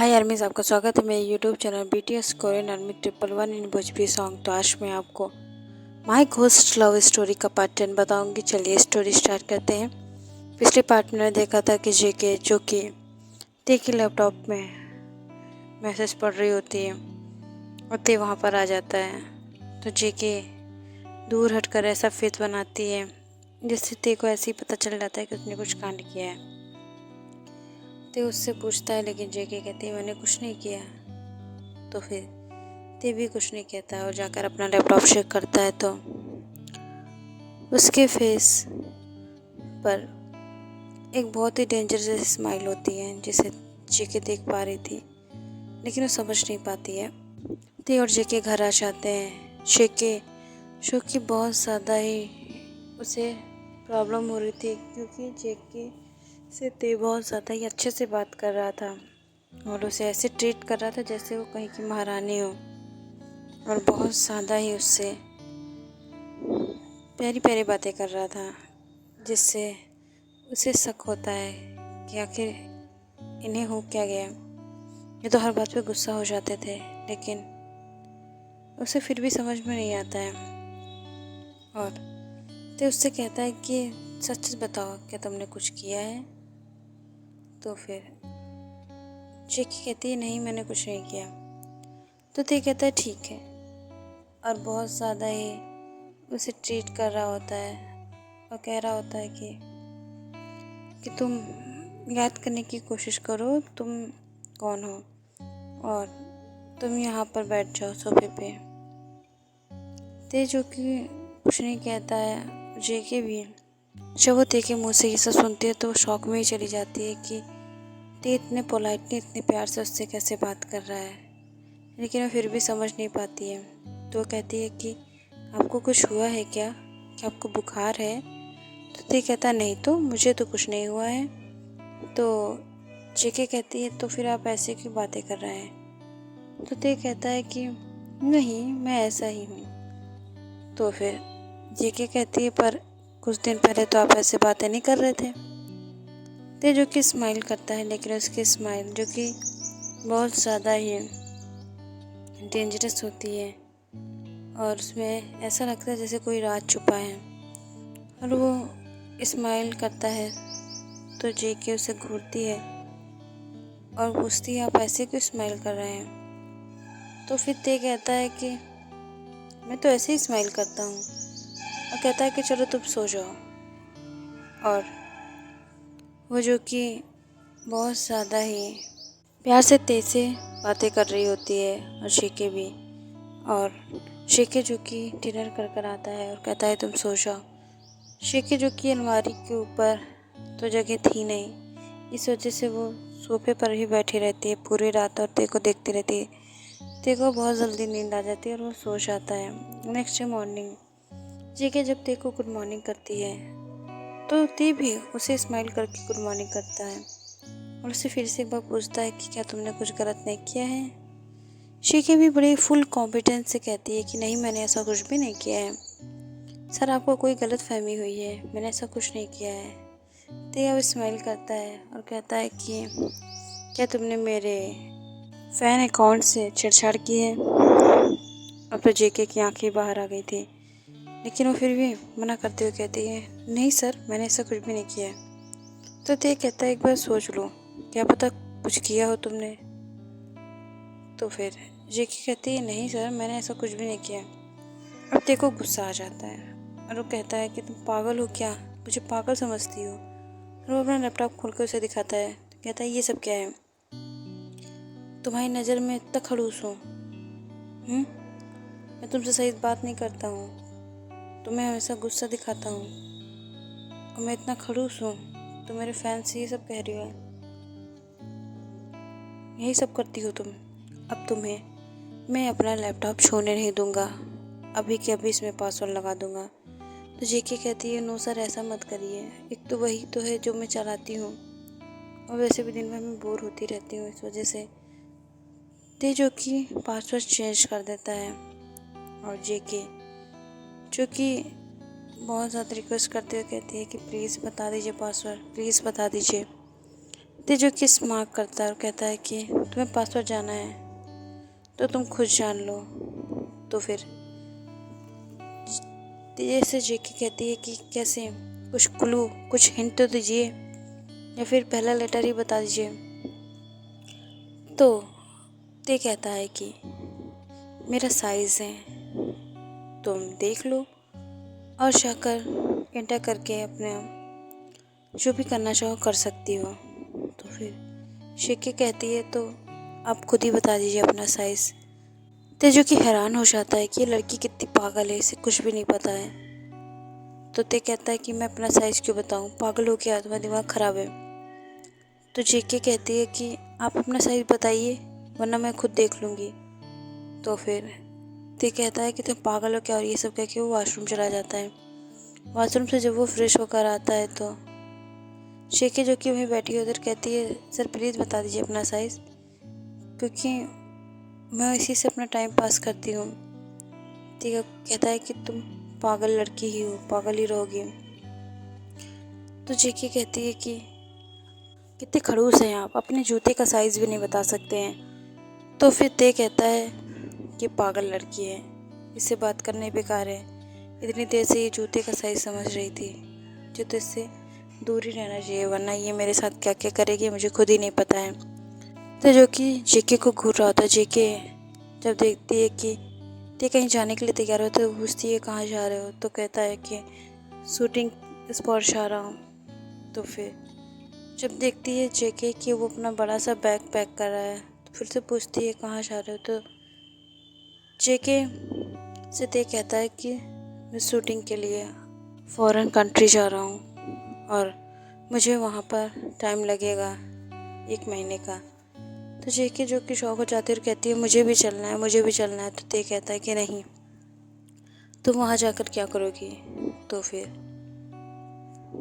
हाय आर्मीज, आपका स्वागत है मेरे YouTube channel BTS Korean army 111 इन भोजपुरी सॉन्ग। तो आज मैं आपको माई घोस्ट लव स्टोरी का पार्ट 10 बताऊंगी। चलिए स्टोरी स्टार्ट करते हैं। पिछले पार्ट में मैंने देखा था कि जेके जो कि ते की लैपटॉप में मैसेज पढ़ रही होती है और ते वहाँ पर आ जाता है। तो जेके दूर हटकर ऐसा फेस बनाती है जिससे ते को ऐसे ही पता चल जाता है कि उसने कुछ कांड किया है। ते उससे पूछता है, लेकिन जेके कहती है मैंने कुछ नहीं किया। तो फिर ते भी कुछ नहीं कहता और जाकर अपना लैपटॉप चेक करता है तो उसके फेस पर एक बहुत ही डेंजरस स्माइल होती है जिसे जेके देख पा रही थी, लेकिन वो समझ नहीं पाती है। ते और जेके घर आ जाते हैं। जेके जो कि बहुत ज़्यादा ही उसे प्रॉब्लम हो रही थी क्योंकि जेके से ते बहुत ज़्यादा ही अच्छे से बात कर रहा था और उसे ऐसे ट्रीट कर रहा था जैसे वो कहीं की महारानी हो और बहुत ज़्यादा ही उससे प्यारी प्यारी बातें कर रहा था, जिससे उसे शक होता है कि आखिर इन्हें हो क्या गया। ये तो हर बात पे गुस्सा हो जाते थे, लेकिन उसे फिर भी समझ में नहीं आता है। और तो उससे कहता है कि सच सच बताओ, क्या तुमने कुछ किया है? तो फिर जेकी कहती है नहीं, मैंने कुछ नहीं किया। तो ते कहता है ठीक है, और बहुत ज़्यादा ही उसे ट्रीट कर रहा होता है और कह रहा होता है कि तुम याद करने की कोशिश करो, तुम कौन हो और तुम यहाँ पर बैठ जाओ सोफे पे। ते जो कि कुछ नहीं कहता है। जेके भी जब वो ते के मुँह से ये सब सुनती है तो वो शौक में ही चली जाती है कि ते इतने पोलाइटली, इतने प्यार से उससे कैसे बात कर रहा है, लेकिन वो फिर भी समझ नहीं पाती है। तो वो कहती है कि आपको कुछ हुआ है क्या आपको बुखार है? तो ते कहता नहीं, तो मुझे तो कुछ नहीं हुआ है। तो जेके कहती है तो फिर आप ऐसे क्यों बातें कर रहे हैं? तो ते कहता है कि नहीं, मैं ऐसा ही हूँ। तो फिर जेके कहती है पर कुछ दिन पहले तो आप ऐसे बातें नहीं कर रहे थे। ते जो कि स्माइल करता है, लेकिन उसकी स्माइल जो कि बहुत ज़्यादा ही डेंजरस होती है और उसमें ऐसा लगता है जैसे कोई राज छुपा है। और वो स्माइल करता है तो जेके उसे घूरती है और पूछती है आप ऐसे क्यों स्माइल कर रहे हैं? तो फिर ते कहता है कि मैं तो ऐसे ही स्माइल करता हूँ, और कहता है कि चलो तुम सो जाओ। और वो जो कि बहुत ज़्यादा ही प्यार से ते से बातें कर रही होती है और जेके भी। और जेके जो कि डिनर कर कर आता है और कहता है तुम सो जाओ। जेके जो कि अलमारी के ऊपर तो जगह थी नहीं, इस वजह से वो सोफे पर ही बैठी रहती है पूरी रात और ते को देखती रहती है। ते को बहुत जल्दी नींद आ जाती है और वो सो जाता है। नेक्स्ट डे मॉर्निंग जेके जब ते को गुड मॉर्निंग करती है तो ते भी उसे स्माइल करके गुड मॉर्निंग करता है और उससे फिर से एक बार पूछता है कि क्या तुमने कुछ गलत नहीं किया है? जेके भी बड़े फुल कॉन्फिडेंस से कहती है कि नहीं, मैंने ऐसा कुछ भी नहीं किया है सर, आपको कोई गलत फहमी हुई है, मैंने ऐसा कुछ नहीं किया है। ते अब स्माइल करता है और कहता है कि क्या तुमने मेरे फ़ैन अकाउंट से छेड़छाड़ की है? अब तो जेके की आंखें बाहर आ गई थी, लेकिन वो फिर भी मना करते हुए कहती है नहीं सर, मैंने ऐसा कुछ भी नहीं किया है। तो ते कहता है एक बार सोच लो, क्या पता कुछ किया हो तुमने। तो फिर जेके कहती है नहीं सर, मैंने ऐसा कुछ भी नहीं किया। अब ते को गुस्सा आ जाता है और वो कहता है कि तुम पागल हो क्या, मुझे पागल समझती हो? और वो अपना लैपटॉप खोल कर उसे दिखाता है। तो कहता है ये सब क्या है, तुम्हारी नज़र में इतना खड़ूस हूँ? मैं तुमसे सही बात नहीं करता हूँ, तुम्हें हमेशा गुस्सा दिखाता हूँ और मैं इतना खड़ूस हूँ तो मेरे फैंस ये सब कह रही हो, यही सब करती हो तुम। अब तुम्हें मैं अपना लैपटॉप छूने नहीं दूंगा, अभी के अभी इसमें पासवर्ड लगा दूंगा। तो जेके कहती है नो सर, ऐसा मत करिए, एक तो वही तो है जो मैं चलाती हूँ और वैसे भी दिन भर में बोर होती रहती हूँ इस वजह से। ते जो कि पासवर्ड चेंज कर देता है और जेके जो कि बहुत ज़्यादा रिक्वेस्ट करते हुए कहती है कि प्लीज़ बता दीजिए पासवर्ड, प्लीज़ बता दीजिए। तेजो की स्मार्ट करता है और कहता है कि तुम्हें पासवर्ड जाना है तो तुम खुद जान लो। तो फिर तेज से जेके कहती है कि कैसे, कुछ क्लू, कुछ हिंट तो दीजिए, या फिर पहला लेटर ही बता दीजिए। तो ते कहता है कि मेरा साइज़ है, तुम देख लो और जाकर एंटर करके अपने जो भी करना चाहो कर सकती हो। तो फिर शेकी कहती है तो आप खुद ही बता दीजिए अपना साइज़। तेजो की हैरान हो जाता है कि ये लड़की कितनी पागल है, इसे कुछ भी नहीं पता है। तो ते कहता है कि मैं अपना साइज़ क्यों बताऊं, पागल हो गया, तुम्हारा दिमाग ख़राब है। तो जेके कहती है कि आप अपना साइज़ बताइए वरना मैं खुद देख लूँगी। तो फिर ते कहता है कि तुम पागल हो क्या, और ये सब कह के वो वॉशरूम चला जाता है। वॉशरूम से जब वो फ्रेश होकर आता है तो शेके जो कि वहीं बैठी है उधर कहती है सर प्लीज़ बता दीजिए अपना साइज़, क्योंकि मैं इसी से अपना टाइम पास करती हूँ। ठीक है, कहता है कि तुम पागल लड़की ही हो, पागल ही रहोगी। तो जेके कहती है कि कितने खड़ूस हैं आप, अपने जूते का साइज़ भी नहीं बता सकते हैं। तो फिर ते कहता है कि पागल लड़की है, इससे बात करने बेकार है, इतनी देर से ये जूते का साइज़ समझ रही थी, जो तो इससे दूर ही रहना चाहिए वरना ये मेरे साथ क्या क्या करेगी मुझे खुद ही नहीं पता है। तो जो कि जेके को घूर रहा होता है। जेके जब देखती है कि ते कहीं जाने के लिए तैयार हो तो पूछती है कहाँ जा रहे हो। तो कहता है कि शूटिंग स्पॉट जा रहा हूँ। तो फिर जब देखती है जेके कि वो अपना बड़ा सा बैग पैक कर रहा है तो फिर से पूछती है कहाँ जा रहे हो। तो जेके से ते कहता है कि मैं शूटिंग के लिए फॉरेन कंट्री जा रहा हूँ और मुझे वहाँ पर टाइम लगेगा 1 महीने का। तो जेके जो कि शौक हो जाती है और कहती है मुझे भी चलना है, मुझे भी चलना है। तो ते कहता है कि नहीं, तुम वहाँ जाकर क्या करोगी। तो फिर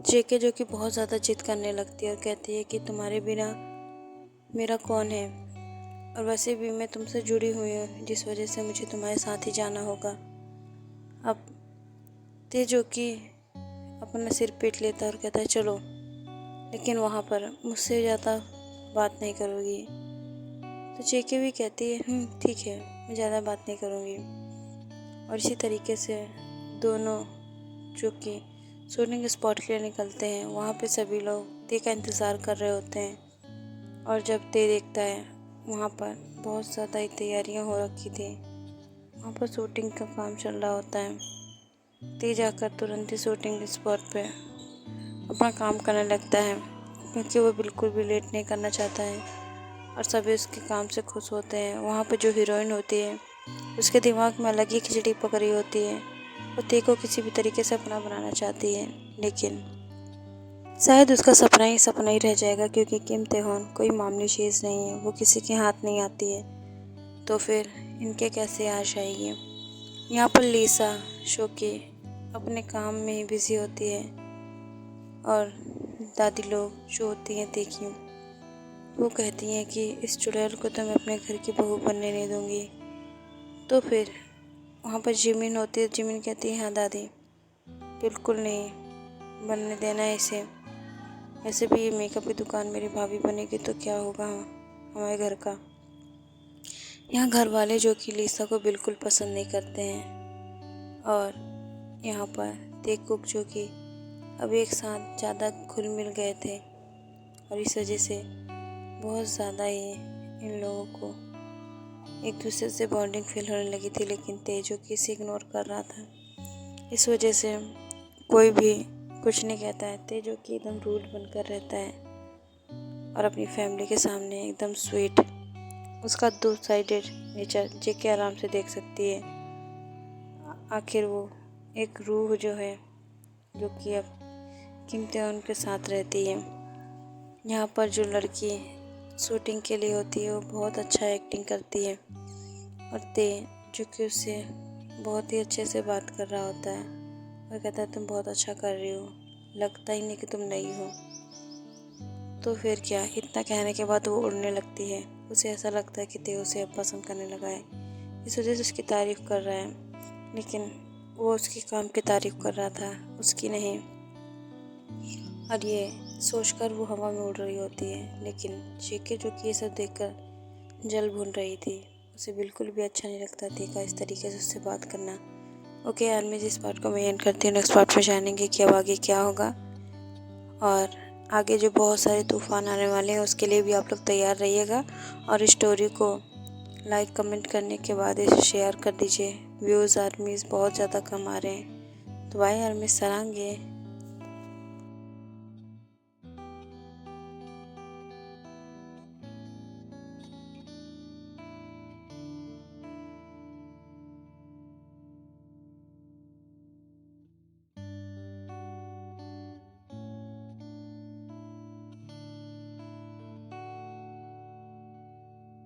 जेके जो कि बहुत ज़्यादा जिद करने लगती है और कहती है कि तुम्हारे बिना मेरा कौन है, और वैसे भी मैं तुमसे जुड़ी हुई हूँ जिस वजह से मुझे तुम्हारे साथ ही जाना होगा। अब ते जो कि अपना सिर पीट लेता है और कहता है चलो, लेकिन वहाँ पर मुझसे ज़्यादा बात नहीं करोगी। तो जेके भी कहती है ठीक है, मैं ज़्यादा बात नहीं करूँगी। और इसी तरीके से दोनों जो कि शूटिंग स्पॉट के लिए निकलते हैं, वहाँ पे सभी लोग ते का इंतज़ार कर रहे होते हैं। और जब ते देखता है वहाँ पर बहुत ज़्यादा ही तैयारियाँ हो रखी थी, वहाँ पर शूटिंग का काम चल रहा होता है। ते जाकर तुरंत ही शूटिंग स्पॉट पे अपना काम करने लगता है, क्योंकि वो बिल्कुल भी लेट नहीं करना चाहता है और सभी उसके काम से खुश होते हैं। वहाँ पर जो हीरोइन होती है उसके दिमाग में अलग ही खिचड़ी पकड़ी होती है, वो ते को किसी भी तरीके से अपना बनाना चाहती है, लेकिन शायद उसका सपना ही सपना ही रह जाएगा, क्योंकि किम तेहोन कोई मामूली चीज़ नहीं है, वो किसी के हाथ नहीं आती है। तो फिर इनके कैसे आश आएगी। यहाँ पर लीसा शो की अपने काम में ही बिजी होती है और दादी लोग जो होती हैं देखी, वो कहती हैं कि इस चुड़ैल को तो मैं अपने घर की बहू बनने नहीं दूँगी। तो फिर वहाँ पर जिमिन होती है। जिमिन कहती है हाँ दादी, बिल्कुल नहीं बनने देना है इसे, ऐसे भी ये मेकअप की दुकान मेरी भाभी बनेगी तो क्या होगा हमारे घर का। यहाँ घर वाले जो कि लीसा को बिल्कुल पसंद नहीं करते हैं, और यहाँ पर तेक कुक जो कि अब एक साथ ज़्यादा घुल मिल गए थे और इस वजह से बहुत ज़्यादा ही इन लोगों को एक दूसरे से बॉन्डिंग फील होने लगी थी, लेकिन तेजो किसे इग्नोर कर रहा था। इस वजह से कोई भी कुछ नहीं कहता है। तेजो की एकदम रूड बनकर रहता है और अपनी फैमिली के सामने एकदम स्वीट, उसका 2 साइडेड नेचर जेके आराम से देख सकती है। आखिर वो एक रूह जो है जो कि अब किम तेहोन के साथ रहती है। यहाँ पर जो लड़की शूटिंग के लिए होती है वो बहुत अच्छा एक्टिंग करती है, और ते जो कि उससे बहुत ही अच्छे से बात कर रहा होता है और कहता है तुम बहुत अच्छा कर रही हो, लगता ही नहीं कि तुम नई हो। तो फिर क्या, इतना कहने के बाद वो उड़ने लगती है। उसे ऐसा लगता है कि ते उसे अब पसंद करने लगा है, इस वजह से उसकी तारीफ़ कर रहा है, लेकिन वो उसके काम की तारीफ़ कर रहा था, उसकी नहीं। और ये सोचकर वो हवा में उड़ रही होती है। लेकिन जेके जो कि ये सब देखकर जल भून रही थी, उसे बिल्कुल भी अच्छा नहीं लगता देखा इस तरीके से उससे बात करना। ओके यार, मैं जिस पार्ट को मैं एंड करती हूँ, नेक्स्ट पार्ट में जानेंगे कि अब आगे क्या होगा। और आगे जो बहुत सारे तूफान आने वाले हैं उसके लिए भी आप लोग तैयार रहिएगा। और स्टोरी को लाइक कमेंट करने के बाद इसे शेयर कर दीजिए। व्यूज़ आर्मीज़ बहुत ज़्यादा कम आ रहे हैं। तो भाई आर्मी सरांगे।